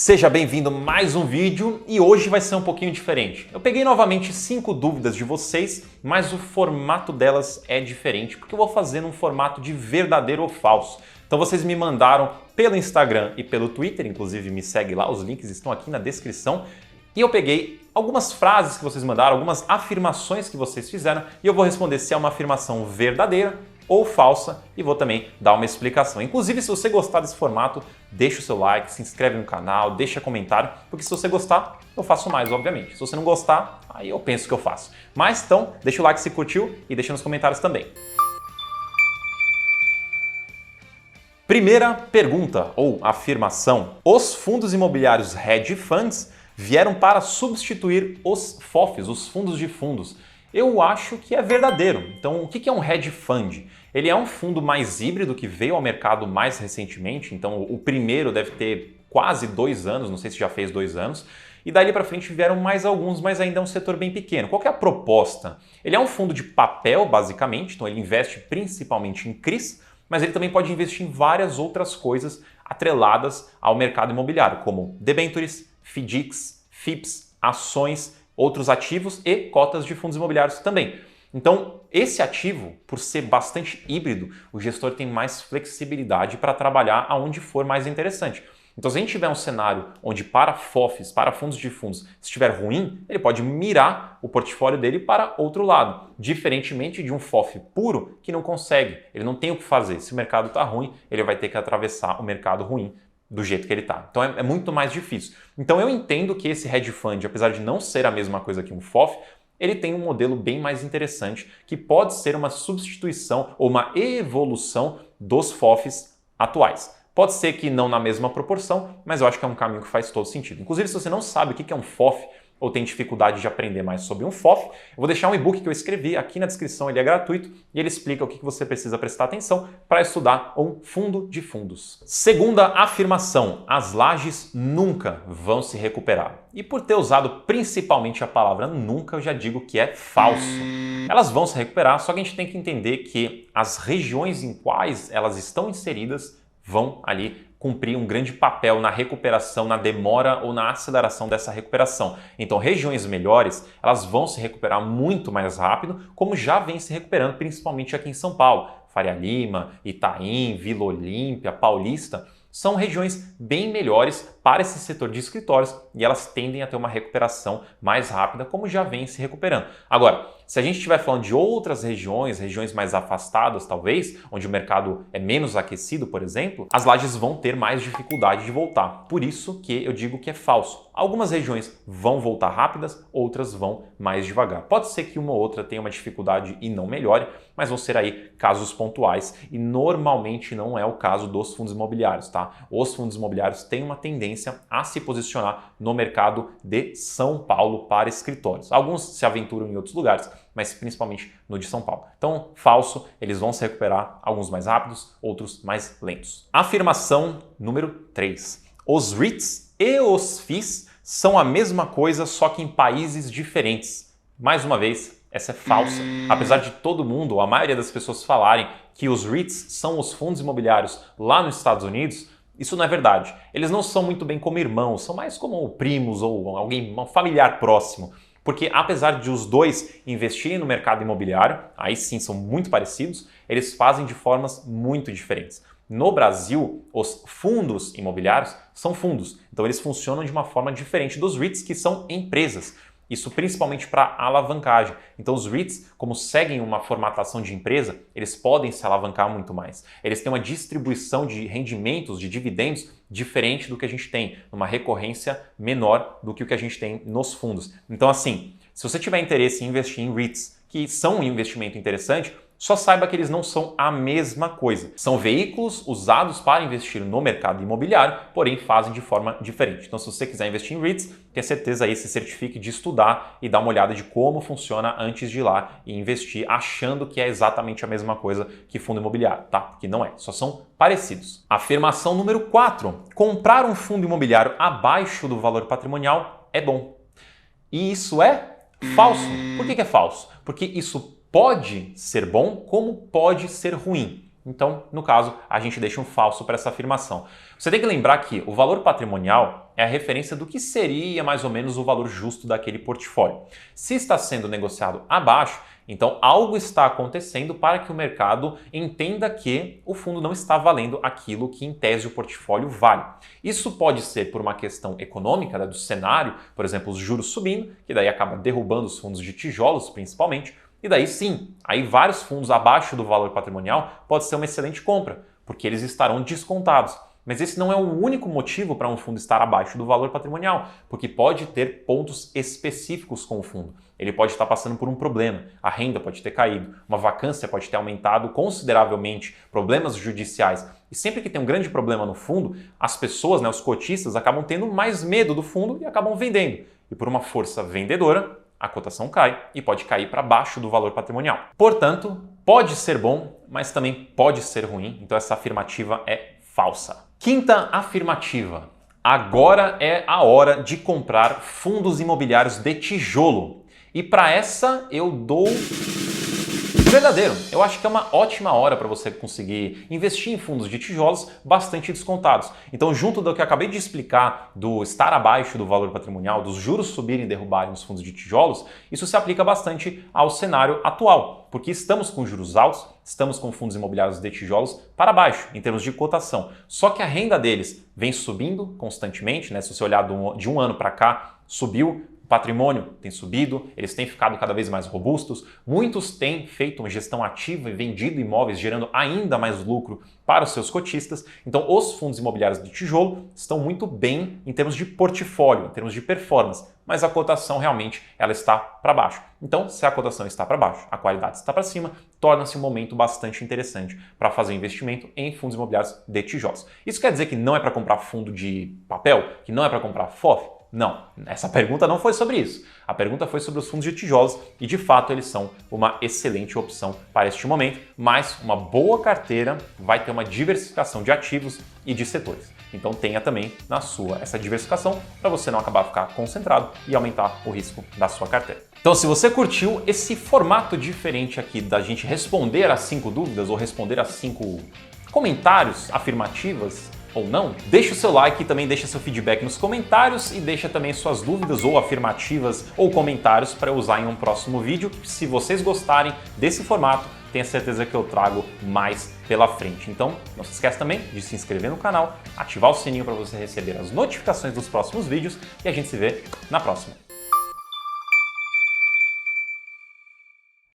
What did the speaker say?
Seja bem-vindo a mais um vídeo e hoje vai ser um pouquinho diferente. Eu peguei novamente 5 dúvidas de vocês, mas o formato delas é diferente, porque eu vou fazer num formato de verdadeiro ou falso. Então vocês me mandaram pelo Instagram e pelo Twitter, inclusive me segue lá, os links estão aqui na descrição. E eu peguei algumas frases que vocês mandaram, algumas afirmações que vocês fizeram e eu vou responder se é uma afirmação verdadeira ou falsa e vou também dar uma explicação. Inclusive, se você gostar desse formato, deixa o seu like, se inscreve no canal, deixa comentário, porque se você gostar, eu faço mais, obviamente. Se você não gostar, aí eu penso que eu faço. Mas então, deixa o like se curtiu e deixa nos comentários também. Primeira pergunta ou afirmação: os fundos imobiliários hedge funds vieram para substituir os FOFs, os fundos de fundos. Eu acho que é verdadeiro. Então, o que é um hedge fund? Ele é um fundo mais híbrido que veio ao mercado mais recentemente. Então, o primeiro deve ter quase 2 anos, não sei se já fez 2 anos. E dali para frente vieram mais alguns, mas ainda é um setor bem pequeno. Qual que é a proposta? Ele é um fundo de papel, basicamente. Então, ele investe principalmente em CRIs, mas ele também pode investir em várias outras coisas atreladas ao mercado imobiliário, como debentures, FDICs, FIPs, ações, outros ativos e cotas de fundos imobiliários também. Então, esse ativo, por ser bastante híbrido, o gestor tem mais flexibilidade para trabalhar aonde for mais interessante. Então, se a gente tiver um cenário onde para FOFs, para fundos de fundos, estiver ruim, ele pode mirar o portfólio dele para outro lado, diferentemente de um FOF puro que não consegue, ele não tem o que fazer. Se o mercado está ruim, ele vai ter que atravessar o mercado ruim do jeito que ele está. Então é muito mais difícil. Então eu entendo que esse hedge fund, apesar de não ser a mesma coisa que um FOF, ele tem um modelo bem mais interessante que pode ser uma substituição ou uma evolução dos FOFs atuais. Pode ser que não na mesma proporção, mas eu acho que é um caminho que faz todo sentido. Inclusive, se você não sabe o que é um FOF ou tem dificuldade de aprender mais sobre um FOF, eu vou deixar um e-book que eu escrevi aqui na descrição, ele é gratuito e ele explica o que você precisa prestar atenção para estudar um fundo de fundos. Segunda afirmação: as lajes nunca vão se recuperar. E por ter usado principalmente a palavra nunca, eu já digo que é falso. Elas vão se recuperar, só que a gente tem que entender que as regiões em quais elas estão inseridas vão ali cumprir um grande papel na recuperação, na demora ou na aceleração dessa recuperação. Então, regiões melhores, elas vão se recuperar muito mais rápido, como já vem se recuperando, principalmente aqui em São Paulo. Faria Lima, Itaim, Vila Olímpia, Paulista, são regiões bem melhores para esse setor de escritórios e elas tendem a ter uma recuperação mais rápida, como já vem se recuperando. Agora, se a gente estiver falando de outras regiões, regiões mais afastadas talvez, onde o mercado é menos aquecido, por exemplo, as lajes vão ter mais dificuldade de voltar. Por isso que eu digo que é falso. Algumas regiões vão voltar rápidas, outras vão mais devagar. Pode ser que uma ou outra tenha uma dificuldade e não melhore, mas vão ser aí casos pontuais e normalmente não é o caso dos fundos imobiliários, tá? Os fundos imobiliários têm uma tendência a se posicionar no mercado de São Paulo para escritórios. Alguns se aventuram em outros lugares, mas principalmente no de São Paulo. Então, falso, eles vão se recuperar, alguns mais rápidos, outros mais lentos. Afirmação número 3. Os REITs e os FIIs são a mesma coisa, só que em países diferentes. Mais uma vez, essa é falsa. Apesar de todo mundo, ou a maioria das pessoas falarem que os REITs são os fundos imobiliários lá nos Estados Unidos, isso não é verdade. Eles não são muito bem como irmãos, são mais como primos ou alguém, um familiar próximo. Porque apesar de os dois investirem no mercado imobiliário, aí sim são muito parecidos, eles fazem de formas muito diferentes. No Brasil, os fundos imobiliários são fundos, então eles funcionam de uma forma diferente dos REITs, que são empresas. Isso principalmente para alavancagem. Então os REITs, como seguem uma formatação de empresa, eles podem se alavancar muito mais. Eles têm uma distribuição de rendimentos, de dividendos, diferente do que a gente tem, uma recorrência menor do que o que a gente tem nos fundos. Então assim, se você tiver interesse em investir em REITs, que são um investimento interessante, só saiba que eles não são a mesma coisa. São veículos usados para investir no mercado imobiliário, porém fazem de forma diferente. Então, se você quiser investir em REITs, tenha certeza aí, se certifique de estudar e dar uma olhada de como funciona antes de ir lá e investir, achando que é exatamente a mesma coisa que fundo imobiliário, tá? Porque não é, só são parecidos. Afirmação número 4. Comprar um fundo imobiliário abaixo do valor patrimonial é bom. E isso é falso. Por que é falso? Porque isso pode ser bom, como pode ser ruim. Então, no caso, a gente deixa um falso para essa afirmação. Você tem que lembrar que o valor patrimonial é a referência do que seria mais ou menos o valor justo daquele portfólio. Se está sendo negociado abaixo, então algo está acontecendo para que o mercado entenda que o fundo não está valendo aquilo que em tese o portfólio vale. Isso pode ser por uma questão econômica, né, do cenário, por exemplo, os juros subindo, que daí acaba derrubando os fundos de tijolos principalmente, e daí sim, aí vários fundos abaixo do valor patrimonial pode ser uma excelente compra, porque eles estarão descontados. Mas esse não é o único motivo para um fundo estar abaixo do valor patrimonial, porque pode ter pontos específicos com o fundo. Ele pode estar passando por um problema, a renda pode ter caído, uma vacância pode ter aumentado consideravelmente, problemas judiciais. E sempre que tem um grande problema no fundo, as pessoas, né, os cotistas, acabam tendo mais medo do fundo e acabam vendendo. E por uma força vendedora, a cotação cai e pode cair para baixo do valor patrimonial. Portanto, pode ser bom, mas também pode ser ruim, então essa afirmativa é falsa. Quinta afirmativa. Agora é a hora de comprar fundos imobiliários de tijolo. E para essa eu dou verdadeiro. Eu acho que é uma ótima hora para você conseguir investir em fundos de tijolos bastante descontados. Então, junto do que eu acabei de explicar, do estar abaixo do valor patrimonial, dos juros subirem e derrubarem os fundos de tijolos, isso se aplica bastante ao cenário atual, porque estamos com juros altos, estamos com fundos imobiliários de tijolos para baixo, em termos de cotação. Só que a renda deles vem subindo constantemente, né? Se você olhar de um ano para cá, subiu. Patrimônio tem subido, eles têm ficado cada vez mais robustos, muitos têm feito uma gestão ativa e vendido imóveis, gerando ainda mais lucro para os seus cotistas. Então, os fundos imobiliários de tijolo estão muito bem em termos de portfólio, em termos de performance, mas a cotação realmente ela está para baixo. Então, se a cotação está para baixo, a qualidade está para cima, torna-se um momento bastante interessante para fazer investimento em fundos imobiliários de tijolos. Isso quer dizer que não é para comprar fundo de papel, que não é para comprar FOF? Não, essa pergunta não foi sobre isso. A pergunta foi sobre os fundos de tijolos e, de fato, eles são uma excelente opção para este momento, mas uma boa carteira vai ter uma diversificação de ativos e de setores. Então tenha também na sua essa diversificação para você não acabar ficar concentrado e aumentar o risco da sua carteira. Então, se você curtiu esse formato diferente aqui da gente responder as 5 dúvidas ou responder as 5 comentários afirmativas, ou não, deixa o seu like e também deixa seu feedback nos comentários e deixa também suas dúvidas ou afirmativas ou comentários para eu usar em um próximo vídeo. Se vocês gostarem desse formato, tenha certeza que eu trago mais pela frente. Então, não se esqueça também de se inscrever no canal, ativar o sininho para você receber as notificações dos próximos vídeos e a gente se vê na próxima.